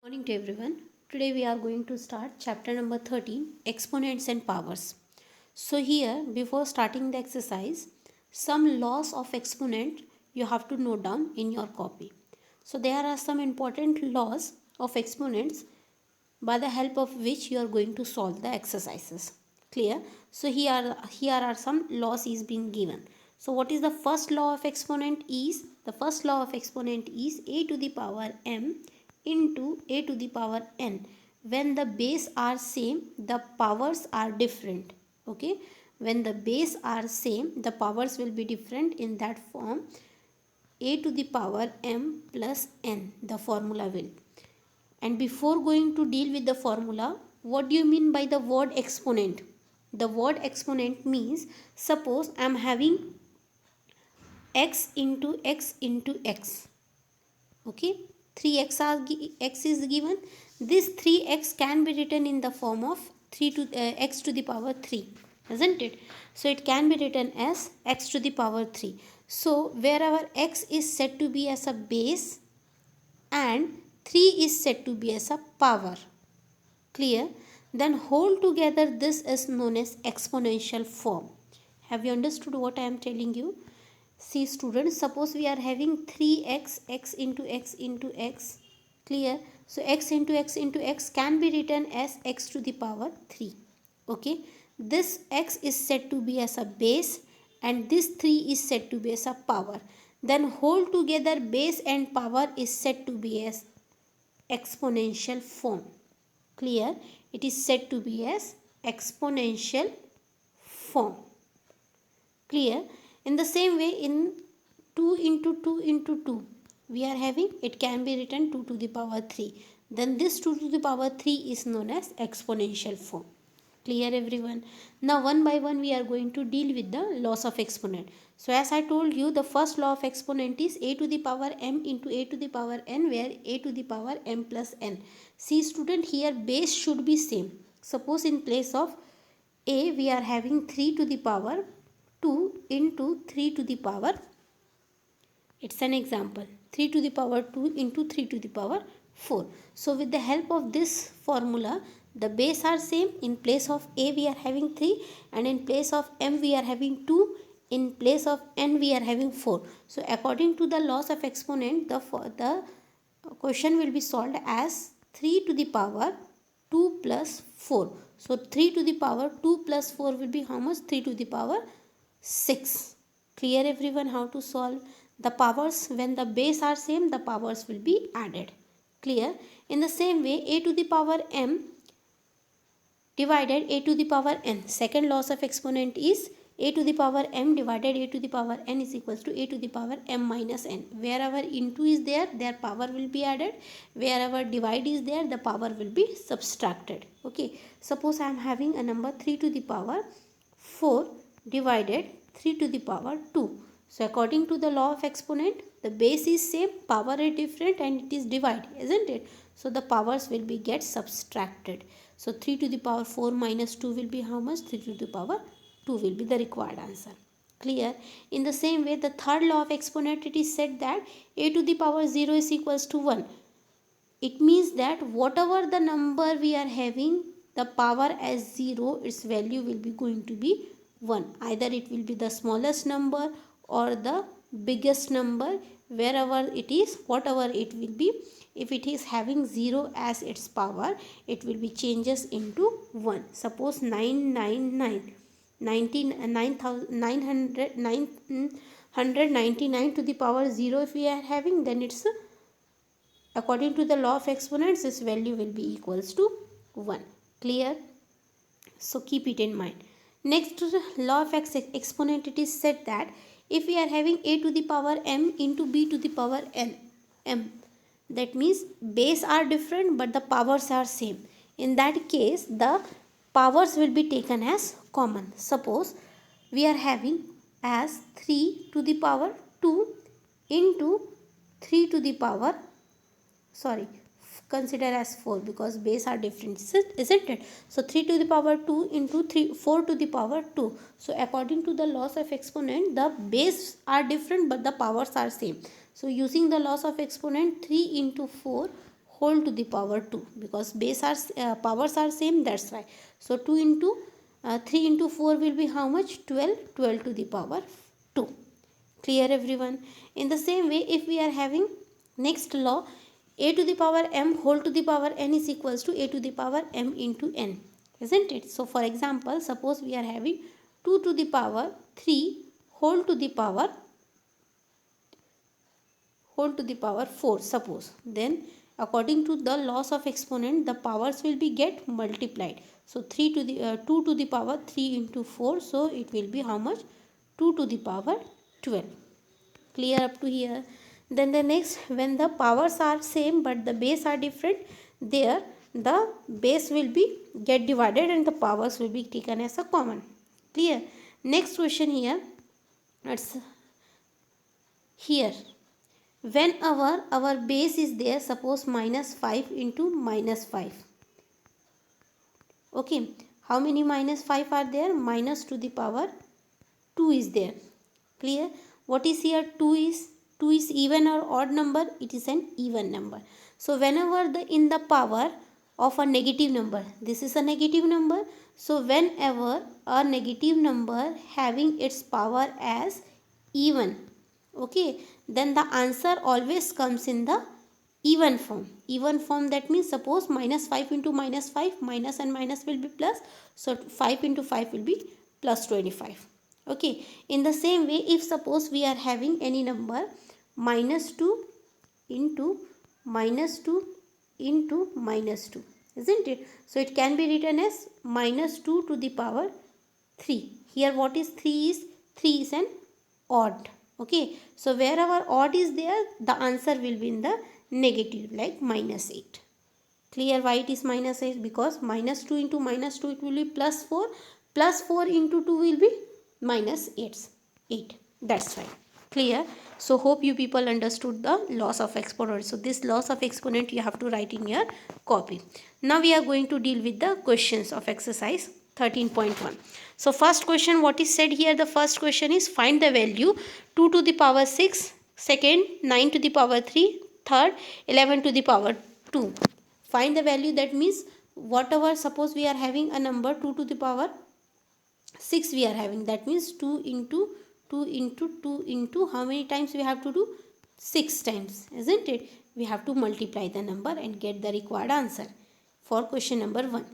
Morning to everyone. Today we are going to start chapter number 13, exponents and powers. So here, before starting the exercise, some laws of exponent you have to note down in your copy. So there are some important laws of exponents by the help of which you are going to solve the exercises. Clear? So here are some laws is being given. So what is the first law of exponent is? The first law of exponent is a to the power m into a to the power n. When the base are same, the powers are different. Okay? When the base are same, the powers will be different. In that form, a to the power m plus n, the formula will. And before going to deal with the formula, what do you mean by the word exponent? The word exponent means, suppose I am having x into x into x. Okay, 3x is given. This 3x can be written in the form of 3 to x to the power 3, isn't it? So it can be written as x to the power 3. So wherever x is said to be as a base and 3 is said to be as a power. Clear? Then whole together this is known as exponential form. Have you understood what I am telling you? See students, suppose we are having 3x, x into x into x. Clear? So x into x into x can be written as x to the power 3. Okay? This x is said to be as a base and this 3 is said to be as a power. Then whole together base and power is said to be as exponential form. Clear? It is said to be as exponential form. Clear? In the same way, in 2 into 2 into 2, we are having, it can be written 2 to the power 3. Then this 2 to the power 3 is known as exponential form. Clear everyone? Now one by one we are going to deal with the laws of exponent. So as I told you, the first law of exponent is a to the power m into a to the power n, where a to the power m plus n. See student, here base should be same. Suppose in place of a we are having 3 to the power 2 into 3 to the power, it's an example, 3 to the power 2 into 3 to the power 4. So with the help of this formula, the base are same. In place of a we are having 3 and in place of m we are having 2. In place of n we are having 4. So according to the laws of exponent, the question will be solved as 3 to the power 2 plus 4. So 3 to the power 2 plus 4 will be how much? 3 to the power 6. Clear everyone how to solve? The powers, when the base are same, the powers will be added. Clear? In the same way, a to the power m divided a to the power n. Second laws of exponent is a to the power m divided a to the power n is equals to a to the power m minus n. Wherever into is there, their power will be added. Wherever divide is there, the power will be subtracted. Okay. Suppose I am having a number 3 to the power 4 divided 3 to the power 2. So according to the law of exponent, the base is same, power is different and it is divide, isn't it? So the powers will be get subtracted. So 3 to the power 4 minus 2 will be how much? 3 to the power 2 will be the required answer. Clear? In the same way, the third law of exponent, it is said that a to the power 0 is equals to 1. It means that whatever the number we are having, the power as 0, its value will be going to be 1. Either it will be the smallest number or the biggest number, wherever it is, whatever it will be. If it is having 0 as its power, it will be changes into 1. Suppose 999 999 to the power 0 if we are having, then it's according to the law of exponents, this value will be equals to 1. Clear? So keep it in mind. Next law of exponent, it is said that if we are having a to the power m into b to the power n m, that means base are different but the powers are same. In that case, the powers will be taken as common. Suppose we are having as 3 to the power 2 into 3 to the power, sorry, consider as 4 because base are different, isn't it? So 3 to the power 2 into 4 to the power 2. So according to the laws of exponent, the base are different but the powers are same. So using the laws of exponent, 3 into 4 whole to the power 2, because base are powers are same, that's why. So 2 into 3 into 4 will be how much? 12. 12 to the power 2. Clear everyone? In the same way, if we are having next law, a to the power m whole to the power n is equals to a to the power m into n, isn't it? So for example, suppose we are having 2 to the power 3 whole to the power 4, suppose, then according to the laws of exponent, the powers will be get multiplied. So 2 to the power 3 into 4, so it will be how much? 2 to the power 12. Clear up to here? Then the next, when the powers are same but the base are different, there the base will be get divided and the powers will be taken as a common. Clear? Next question here. It's here, when our base is there, suppose minus 5 into minus 5. Okay, how many minus 5 are there? Minus to the power 2 is there. Clear? What is here? 2 is even or odd number? It is an even number. So whenever in the power of a negative number, this is a negative number, so whenever a negative number having its power as even, okay, then the answer always comes in the even form. Even form, that means suppose minus 5 into minus 5, minus and minus will be plus, so 5 into 5 will be plus 25. Okay, in the same way, if suppose we are having any number minus 2 into minus 2 into minus 2, isn't it? So it can be written as minus 2 to the power 3. Here what is 3 is? 3 is an odd. Okay, so wherever odd is there, the answer will be in the negative, like minus 8. Clear why it is minus 8? Because minus 2 into minus 2, it will be plus 4. Plus 4 into 2 will be minus 8. That's why. Clear? So hope you people understood the loss of exponent. So this loss of exponent you have to write in your copy. Now we are going to deal with the questions of exercise 13.1. So first question, what is said here? The first question is find the value 2 to the power 6, second 9 to the power 3, third 11 to the power 2. Find the value, that means whatever, suppose we are having a number 2 to the power 6 we are having, that means 2 into 2 into 2 into how many times we have to do? 6 times, isn't it? We have to multiply the number and get the required answer for question number 1.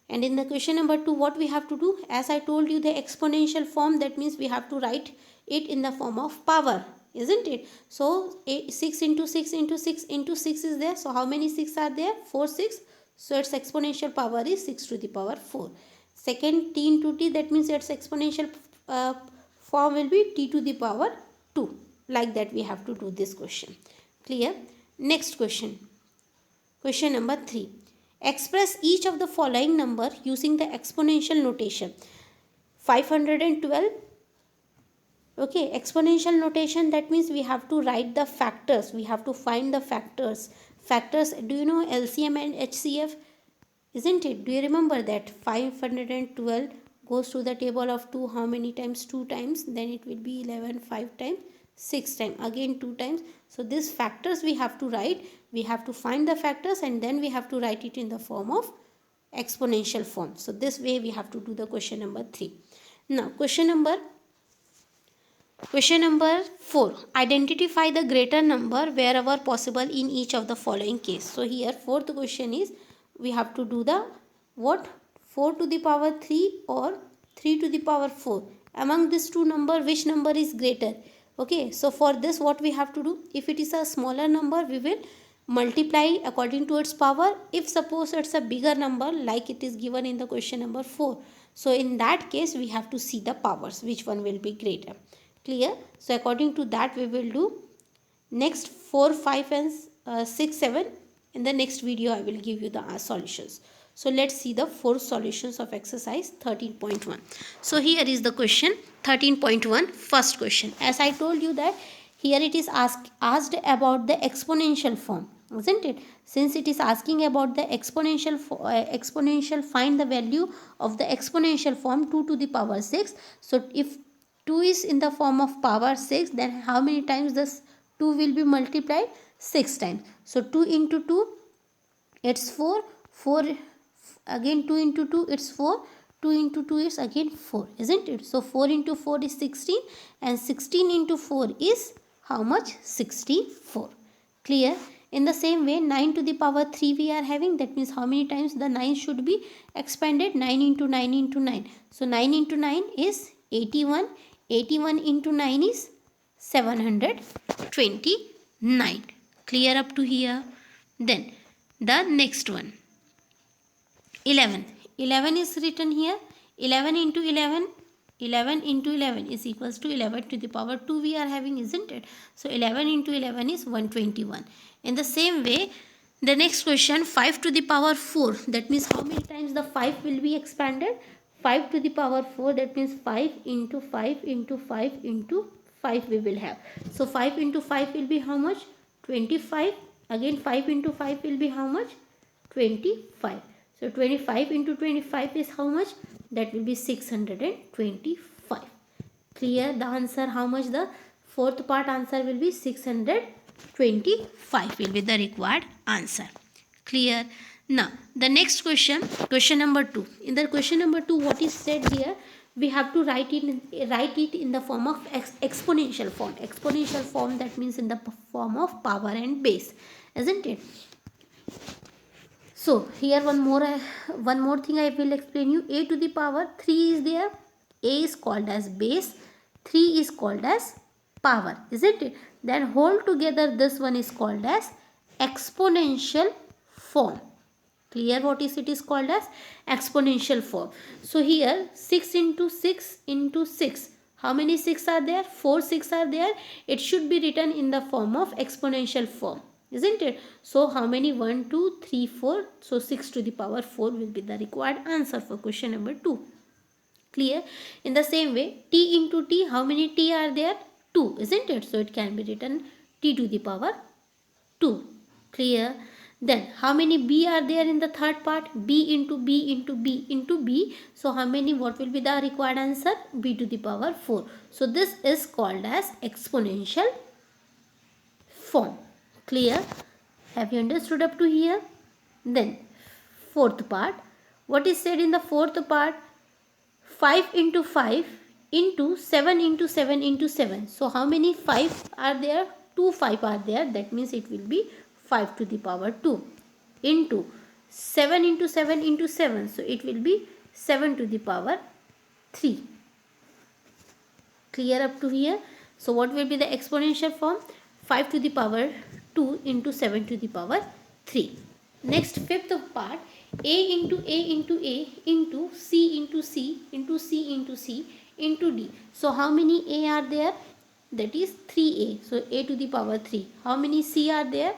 And in the question number 2, what we have to do? As I told you, the exponential form, that means we have to write it in the form of power, isn't it? So 6 into 6 into 6 into 6 is there. So how many 6 are there? 4 6. So its exponential power is 6 to the power 4. Second, t into t, that means its exponential form will be t to the power 2. Like that we have to do this question. Clear? Next question. Question number 3. Express each of the following number using the exponential notation. 512. Okay, exponential notation, that means we have to write the factors. We have to find the factors. Factors, do you know LCM and HCF? Isn't it? Do you remember that 512 goes to the table of 2 how many times? 2 times. Then it will be 11 5 times, 6 times, again 2 times. So these factors we have to write. We have to find the factors and then we have to write it in the form of exponential form. So this way we have to do the question number 3. Now question number 4. Identify the greater number wherever possible in each of the following case. So here fourth question is, we have to do the what? 4 to the power 3 or 3 to the power 4. Among these two number, which number is greater? Okay, so for this what we have to do? If it is a smaller number, we will multiply according to its power. If suppose it's a bigger number, like it is given in the question number 4, so in that case we have to see the powers, which one will be greater. Clear? So according to that we will do next 4 5 and 6 7. In the next video I will give you the solutions. So let's see the 4 solutions of exercise 13.1. So here is the question 13.1. First question, as I told you that here it is asked about the exponential form, isn't it? Since it is asking about the exponential, find the value of the exponential form 2 to the power 6. So if 2 is in the form of power 6, then how many times this 2 will be multiplied? 6 times. So 2 into 2 it's 4, 4 again 2 into 2 it's 4, 2 into 2 is again 4, isn't it? So 4 into 4 is 16 and 16 into 4 is how much? 64. Clear? In the same way 9 to the power 3 we are having, that means how many times the 9 should be expanded? 9 into 9 into 9. So 9 into 9 is 81, 81 into 9 is 729. Clear up to here? Then the next one, 11. 11 is written here. 11 into 11, 11 into 11 is equals to 11 to the power 2 we are having, isn't it? So 11 into 11 is 121. In the same way, the next question, 5 to the power 4, that means how many times the 5 will be expanded? 5 to the power 4, that means 5 into 5 into 5 into 5 we will have. So 5 into 5 will be how much? 25. Again 5 into 5 will be how much? 25. So 25 into 25 is how much? That will be 625. Clear the answer? How much? The fourth part answer will be 625 will be the required answer. Clear? Now the next question, question number 2. In the question number 2, what is said here? We have to write it in the form of exponential form. Exponential form, that means in the form of power and base, isn't it? So here one more thing I will explain you. A to the power 3 is there. A is called as base, 3 is called as power, isn't it? Then whole together this one is called as exponential form. Clear what is it is called as? Exponential form. So here 6 into 6 into 6. How many 6 are there? 4 6 are there. It should be written in the form of exponential form, isn't it? So how many? 1 2 3 4. So 6 to the power 4 will be the required answer for question number 2. Clear? In the same way, t into t, how many t are there? 2, isn't it? So it can be written t to the power 2. Clear? Then how many b are there in the third part? B into b into b into b. So how many? What will be the required answer? B to the power 4. So this is called as exponential form. Clear? Have you understood up to here? Then fourth part, what is said in the fourth part? 5 into 5 into 7 into 7 into 7. So how many 5 are there? 2 5 are there. That means it will be 5 to the power 2 into 7 into 7 into 7. So it will be 7 to the power 3. Clear up to here? So what will be the exponential form? 5 to the power 2 into 7 to the power 3. Next, fifth part, a into a into a into c into c into c into c into d. So how many a are there? That is 3a. So a to the power 3. How many c are there?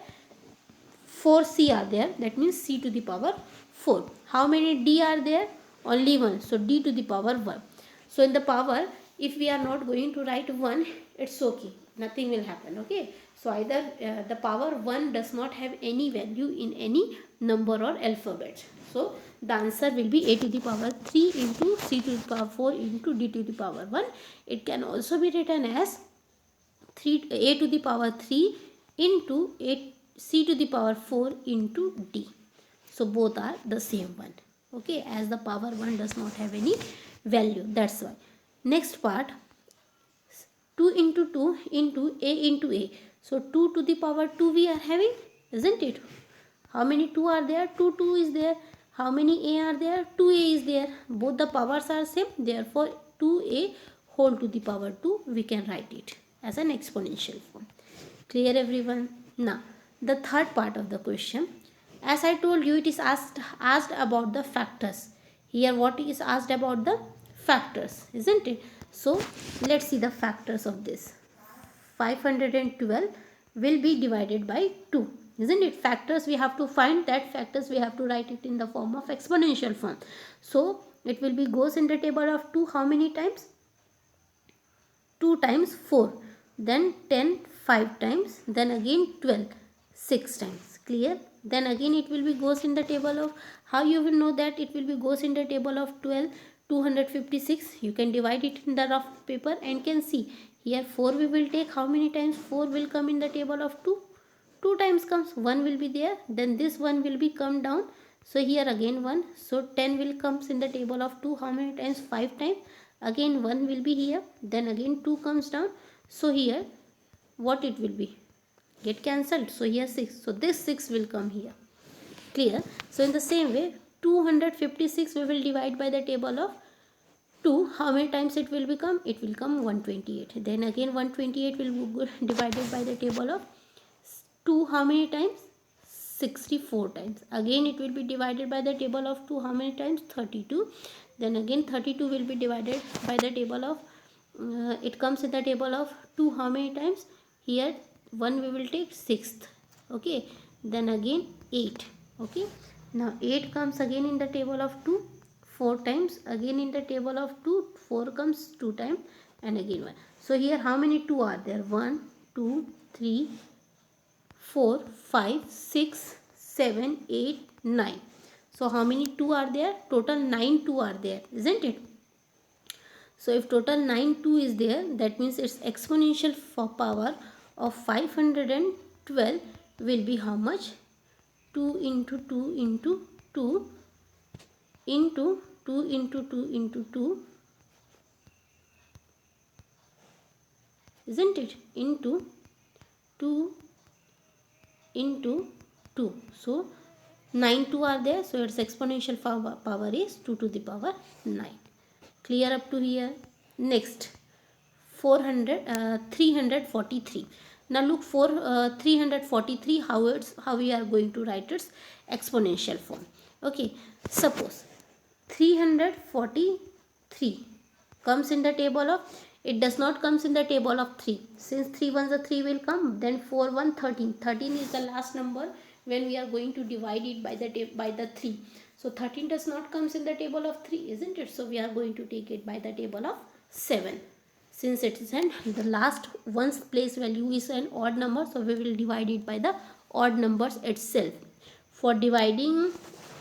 4c are there. That means c to the power 4. How many d are there? Only 1. So d to the power 1. So in the power, if we are not going to write 1, it's okay. Nothing will happen. Okay. So either the power 1 does not have any value in any number or alphabet. So the answer will be a to the power 3 into c to the power 4 into d to the power 1. It can also be written as a to the power 3 into c to the power 4 into d. So both are the same one. Okay, as the power 1 does not have any value, that's why. Next part, 2 into 2 into a into a. So 2 to the power 2 we are having, isn't it? How many 2 are there? 2 is there. How many a are there? 2a is there. Both the powers are same. Therefore 2a whole to the power 2 we can write it as an exponential form. Clear everyone? Now the third part of the question. As I told you, it is asked about the factors. Here what is asked about? The factors, isn't it? So let's see the factors of this. 512 will be divided by 2, isn't it? Factors we have to find, that factors we have to write it in the form of exponential form. So it will be goes in the table of 2 how many times? 2 times 4, then 10 5 times, then again 12 6 times. Clear? Then again it will be goes in the table of, how you will know that it will be goes in the table of 12 256. You can divide it in the rough paper and can see here 4 we will take. How many times 4 will come in the table of 2? 2 times comes, 1 will be there, then this 1 will be come down, so here again 1, so 10 will comes in the table of 2, how many times? 5 times, again 1 will be here, then again 2 comes down, so here what it will be? Get cancelled, so here 6, so this 6 will come here. Clear? So in the same way 256 we will divide by the table of 2, how many times it will become? It will come 128. Then again 128 will be divided by the table of 2, how many times? 64 times. Again it will be divided by the table of 2, how many times? 32. Then again 32 will be divided by the table of it comes in the table of 2, how many times? Here 1 we will take 6th. Okay, then again 8. Okay, now 8 comes again in the table of 2 4 times, again in the table of 2 4 comes 2 times, and again 1. So here how many 2 are there? 1 2 3 4 5 6 7 8 9. So how many 2 are there? Total 9 2 are there, isn't it? So if total 9 2 is there, that means its exponential for power of 512 will be how much? 2 into 2 into 2 into 2 into 2 into 2, isn't it? Into 2 into 2. So 9 2 are there, so its exponential power is 2 to the power 9. Clear up to here? Next 343. Now look for 343, how we are going to write its exponential form. Okay, suppose 343 comes in the table of, it does not comes in the table of 3, since 3 ones are 3 will come, then 4 1 13. 13 is the last number when we are going to divide it by the 3. So 13 does not comes in the table of 3, isn't it? So we are going to take it by the table of 7. Since it is the last one's place value is an odd number, so we will divide it by the odd numbers itself. For dividing,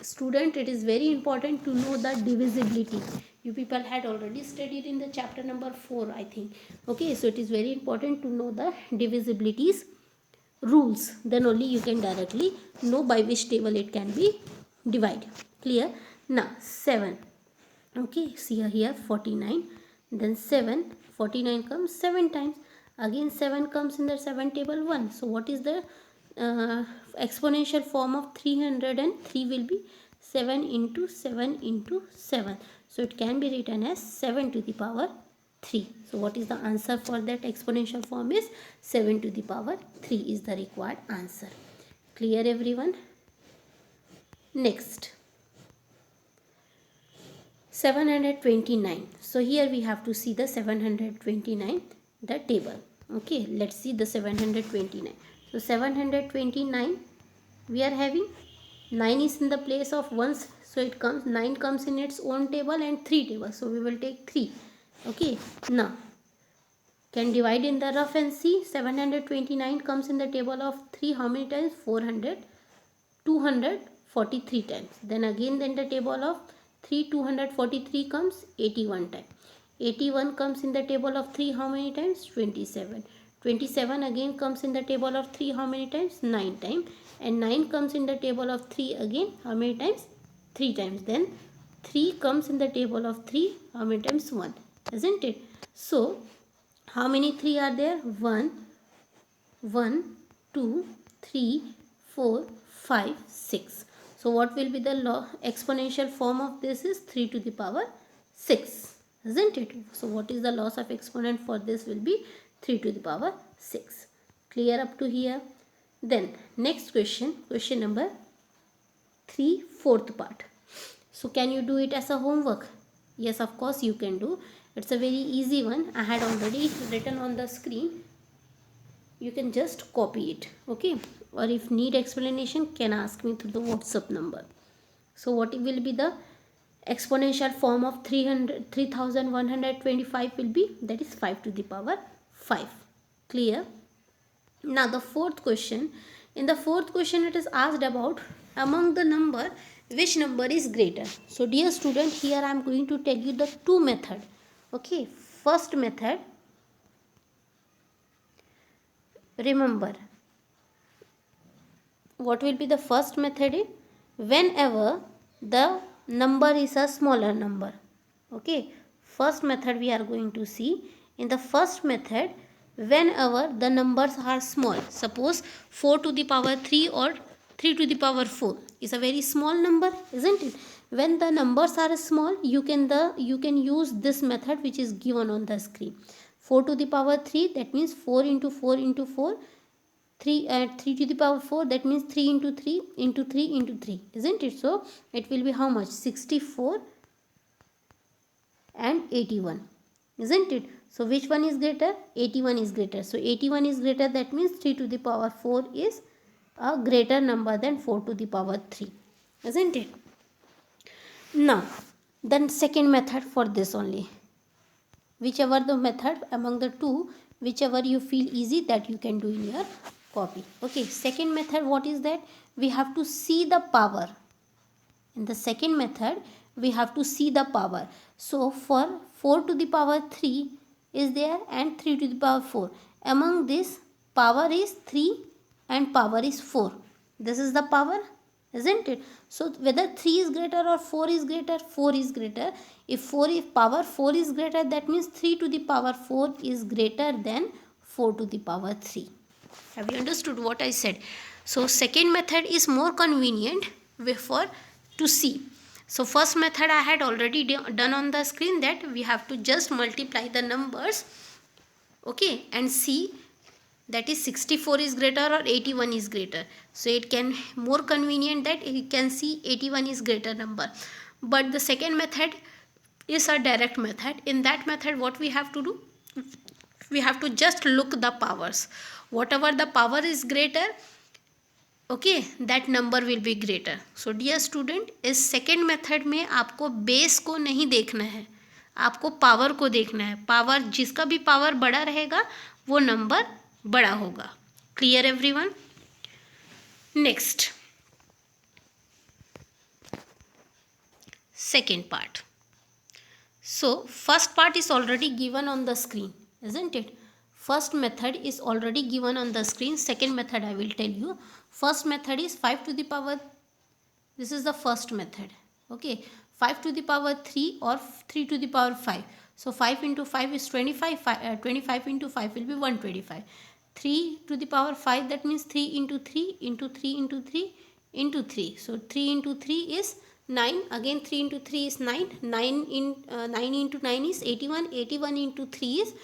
student, it is very important to know the divisibility. You people had already studied in the chapter number 4, I think. Okay, so it is very important to know the divisibilities rules, then only you can directly know by which table it can be divided. Clear? Now 7. Okay, see here 49, then 7, 49 comes 7 times, again 7 comes in the 7 table 1. So what is the exponential form of 303 will be 7 into 7 into 7. So it can be written as 7 to the power 3. So what is the answer for that exponential form is 7 to the power 3 is the required answer. Clear everyone? Next 729. So here we have to see the 729, the table. Okay, let's see the 729. So 729 we are having 9 is in the place of ones, so it comes 9 comes in its own table and 3 table, so we will take 3. Okay, now can divide in the rough and see. 729 comes in the table of 3, how many times? 400, 243 times. Then again in the table of 3, 243 comes 81 times. 81 comes in the table of 3, how many times? 27. 27 again comes in the table of 3, how many times? 9 times. And 9 comes in the table of 3 again, how many times? 3 times. Then 3 comes in the table of 3, how many times? 1, isn't it? So how many 3 are there? 1, 2, 3, 4, 5, 6. So what will be the exponential form of this is 3 to the power 6, isn't it? So what is the loss of exponent for this will be 3 to the power 6. Clear up to here? Then next question, question number 3, fourth part. So can you do it as a homework? Yes, of course you can do. It's a very easy one. I had already written on the screen. You can just copy it. Okay, or if need explanation, can ask me through the WhatsApp number. So what will be the exponential form of 3125 will be, that is 5 to the power 5. Clear? Now the fourth question. In the fourth question it is asked about among the number which number is greater. So dear student, here I am going to tell you the two method. Okay, first method, remember what will be the first method is whenever the number is a smaller number. Okay, first method we are going to see. In the first method, whenever the numbers are small, suppose 4 to the power 3 or 3 to the power 4 is a very small number, isn't it? When the numbers are small, you can use this method which is given on the screen. 4 to the power 3, that means 4 into 4 into 4, 3 at 3 to the power 4, that means 3 into 3 into 3 into 3, isn't it? So it will be how much? 64 and 81, isn't it? So which one is greater? 81 is greater. So 81 is greater, that means 3 to the power 4 is a greater number than 4 to the power 3, isn't it? Now then second method for this only, whichever the method among the two, whichever you feel easy, that you can do in your copy. Okay, second method, what is that? We have to see the power. In the second method, we have to see the power. So for 4 to the power 3 is there and 3 to the power 4. Among this, power is 3 and power is 4. This is the power, isn't it? So whether 3 is greater or 4 is greater, 4 is greater. If power 4 is greater, that means 3 to the power 4 is greater than 4 to the power 3. Have you understood what I said? So second method is more convenient for to see. So first method I had already done on the screen, that we have to just multiply the numbers, okay, and see that is 64 is greater or 81 is greater. So it can more convenient that you can see 81 is greater number. But the second method is a direct method. In that method, what we have to do? We have to just look the powers. Whatever the power is greater, okay, that number will be greater. So dear student, इस second method में आपको base को नहीं देखना है, आपको power को देखना है. Power, जिसका भी power बड़ा रहेगा वो number बड़ा होगा. Clear everyone? Next, second part. So first part is already given on the screen, isn't it? First method is already given on the screen. Second method I will tell you. First method is 5 to the power, this is the first method, okay, 5 to the power 3 or 3 to the power 5. So 5 into 5 is 25, 25 into 5 will be 125. 3 to the power 5, that means 3 into 3 into 3 into 3 into 3. So 3 into 3 is 9, again 3 into 3 is 9, 9 into 9 is 81, 81 into 3 is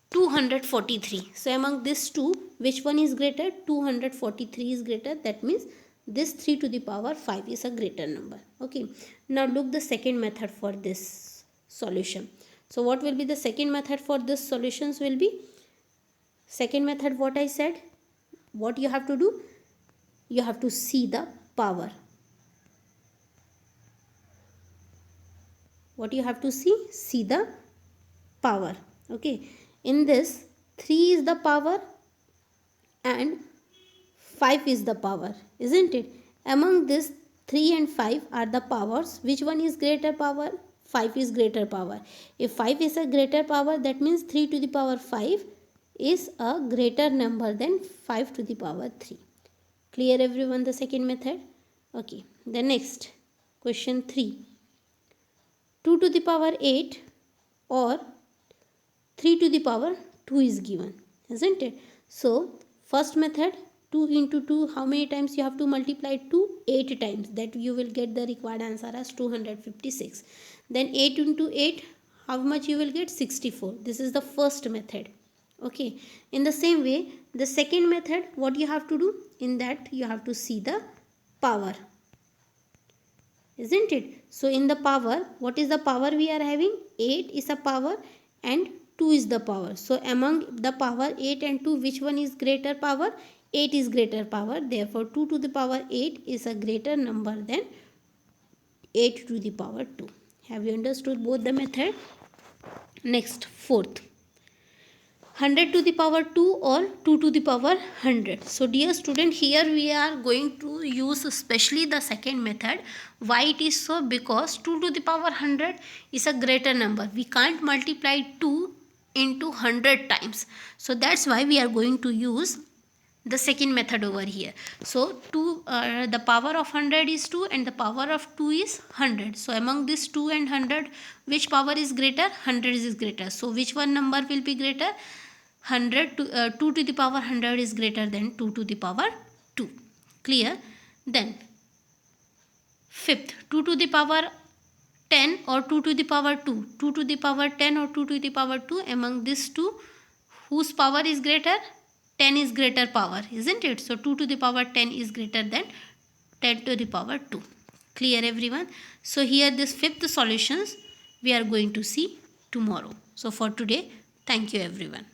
243. So among these two, which one is greater? 243 is greater, that means this 3 to the power 5 is a greater number. Okay, now look the second method for this solution. So what will be the second method for this solutions will be? Second method, what I said, what you have to do? You have to see the power. What you have to see? See the power. Okay, in this 3 is the power and 5 is the power, isn't it? Among this 3 and 5 are the powers. Which one is greater power? 5 is greater power. If 5 is a greater power, that means 3 to the power 5 is a greater number than 5 to the power 3. Clear everyone the second method? Okay, the next question 3. 2 to the power 8 or 3 to the power 2 is given, isn't it? So first method, 2 into 2, how many times you have to multiply 2? 8 times, that you will get the required answer as 256. Then 8 into 8, how much you will get? 64. This is the first method. Okay, in the same way, the second method, what you have to do? In that you have to see the power, isn't it? So in the power, what is the power we are having? 8 is a power and 2 is the power. So among the power 8 and 2, which one is greater power? 8 is greater power. Therefore 2 to the power 8 is a greater number than 8 to the power 2. Have you understood both the method? Next, fourth, 100 to the power 2 or 2 to the power 100. So dear student, here we are going to use especially the second method. Why it is so? Because 2 to the power 100 is a greater number. We can't multiply 2 into 100 times. So that's why we are going to use the second method over here. So 2, the power of 100 is 2 and the power of 2 is 100. So among this 2 and 100, which power is greater? 100 is greater. So which one number will be greater? 2 to the power 100 is greater than 2 to the power 2. Clear? Then fifth, 2 to the power 10 or 2 to the power 2. 2 to the power 10 or 2 to the power 2, among these two, whose power is greater? 10 is greater power, isn't it? So 2 to the power 10 is greater than 10 to the power 2. Clear everyone? So here this fifth solutions we are going to see tomorrow. So for today, thank you everyone.